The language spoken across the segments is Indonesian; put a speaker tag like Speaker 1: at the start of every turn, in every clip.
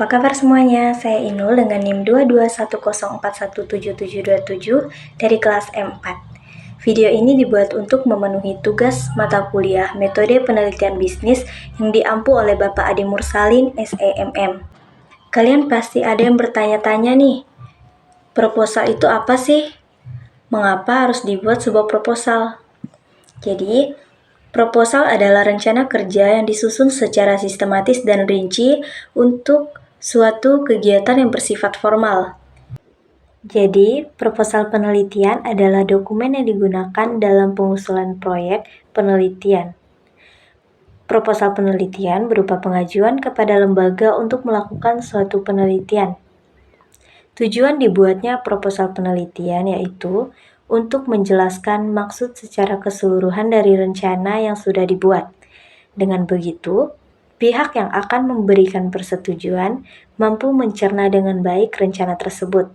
Speaker 1: apa kabar semuanya? Saya Inul dengan NIM 22104177727 dari kelas M4. Video ini dibuat untuk memenuhi tugas mata kuliah Metode Penelitian Bisnis yang diampu oleh Bapak Adi Mursalin, SEMM. Kalian pasti ada yang bertanya-tanya nih, proposal itu apa sih? Mengapa harus dibuat sebuah proposal? Jadi, proposal adalah rencana kerja yang disusun secara sistematis dan rinci untuk suatu kegiatan yang bersifat formal. Jadi, proposal penelitian adalah dokumen yang digunakan dalam pengusulan proyek penelitian. Proposal penelitian berupa pengajuan kepada lembaga untuk melakukan suatu penelitian. Tujuan dibuatnya proposal penelitian yaitu untuk menjelaskan maksud secara keseluruhan dari rencana yang sudah dibuat. Dengan begitu, pihak yang akan memberikan persetujuan mampu mencerna dengan baik rencana tersebut.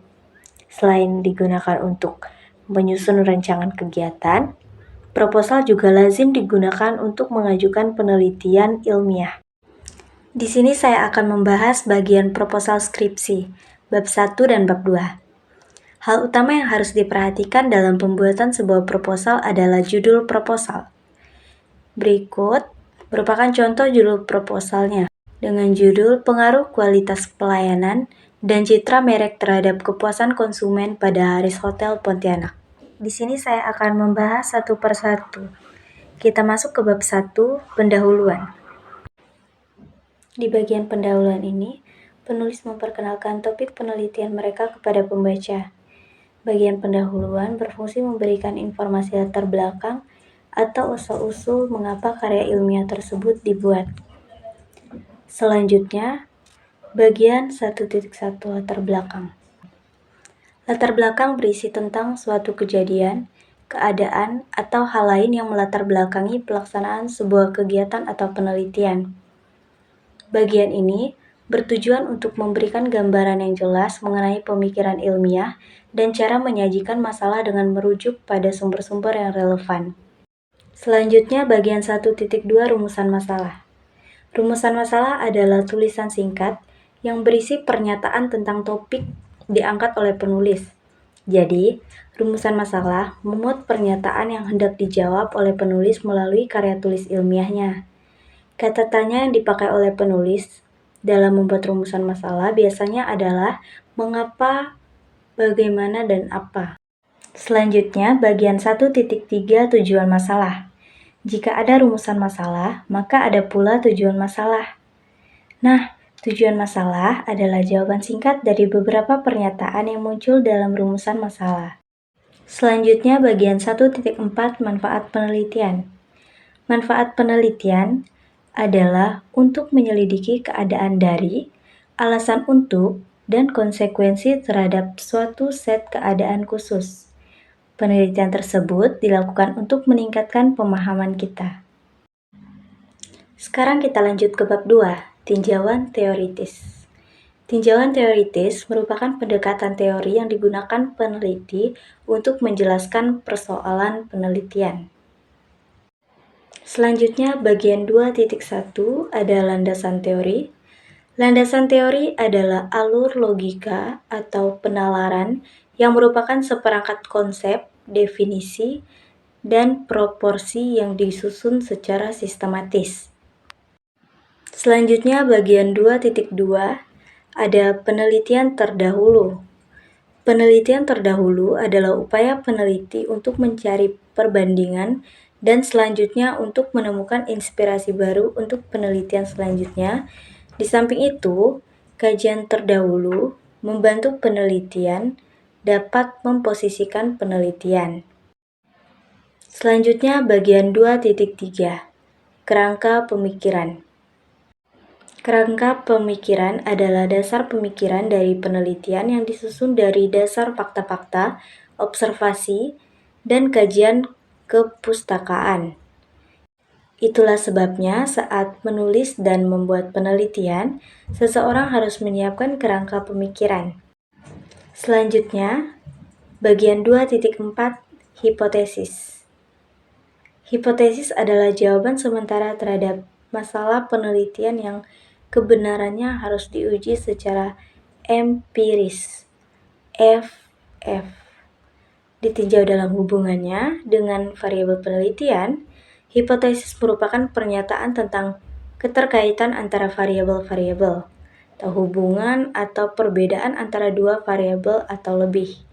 Speaker 1: Selain digunakan untuk menyusun rancangan kegiatan, proposal juga lazim digunakan untuk mengajukan penelitian ilmiah. Di sini saya akan membahas bagian proposal skripsi, bab 1 dan bab 2. Hal utama yang harus diperhatikan dalam pembuatan sebuah proposal adalah judul proposal. Berikut merupakan contoh judul proposalnya dengan judul Pengaruh Kualitas Pelayanan dan Citra Merek Terhadap Kepuasan Konsumen pada Haris Hotel Pontianak. Di sini saya akan membahas satu persatu. Kita masuk ke bab 1, pendahuluan. Di bagian pendahuluan ini, penulis memperkenalkan topik penelitian mereka kepada pembaca. Bagian pendahuluan berfungsi memberikan informasi latar belakang atau asal-usul mengapa karya ilmiah tersebut dibuat. Selanjutnya, bagian 1.1 latar belakang. Latar belakang berisi tentang suatu kejadian, keadaan, atau hal lain yang melatar belakangi pelaksanaan sebuah kegiatan atau penelitian. Bagian ini bertujuan untuk memberikan gambaran yang jelas mengenai pemikiran ilmiah dan cara menyajikan masalah dengan merujuk pada sumber-sumber yang relevan. Selanjutnya bagian 1.2 rumusan masalah. Rumusan masalah adalah tulisan singkat yang berisi pernyataan tentang topik diangkat oleh penulis. Jadi, rumusan masalah memuat pernyataan yang hendak dijawab oleh penulis melalui karya tulis ilmiahnya. Kata tanya yang dipakai oleh penulis dalam membuat rumusan masalah biasanya adalah mengapa, bagaimana, dan apa. Selanjutnya, bagian 1.3 tujuan masalah. Jika ada rumusan masalah, maka ada pula tujuan masalah. Nah, tujuan masalah adalah jawaban singkat dari beberapa pernyataan yang muncul dalam rumusan masalah. Selanjutnya, bagian 1.4 manfaat penelitian. Manfaat penelitian adalah untuk menyelidiki keadaan dari, alasan untuk, dan konsekuensi terhadap suatu set keadaan khusus. Penelitian tersebut dilakukan untuk meningkatkan pemahaman kita. Sekarang kita lanjut ke bab 2, tinjauan teoritis. Tinjauan teoritis merupakan pendekatan teori yang digunakan peneliti untuk menjelaskan persoalan penelitian. Selanjutnya, bagian 2.1 ada landasan teori. Landasan teori adalah alur logika atau penalaran yang merupakan seperangkat konsep, definisi, dan proporsi yang disusun secara sistematis. Selanjutnya, bagian 2.2 ada penelitian terdahulu. Penelitian terdahulu adalah upaya peneliti untuk mencari perbandingan dan selanjutnya untuk menemukan inspirasi baru untuk penelitian selanjutnya. Di samping itu, kajian terdahulu membantu penelitian dapat memposisikan penelitian. Selanjutnya bagian 2.3, kerangka pemikiran. Kerangka pemikiran adalah dasar pemikiran dari penelitian yang disusun dari dasar fakta-fakta, observasi, dan kajian kepustakaan. Itulah sebabnya saat menulis dan membuat penelitian, seseorang harus menyiapkan kerangka pemikiran. Selanjutnya, bagian 2.4 hipotesis. Hipotesis adalah jawaban sementara terhadap masalah penelitian yang kebenarannya harus diuji secara empiris. FF ditinjau dalam hubungannya dengan variabel penelitian. Hipotesis merupakan pernyataan tentang keterkaitan antara variabel-variabel, atau hubungan atau perbedaan antara dua variabel atau lebih.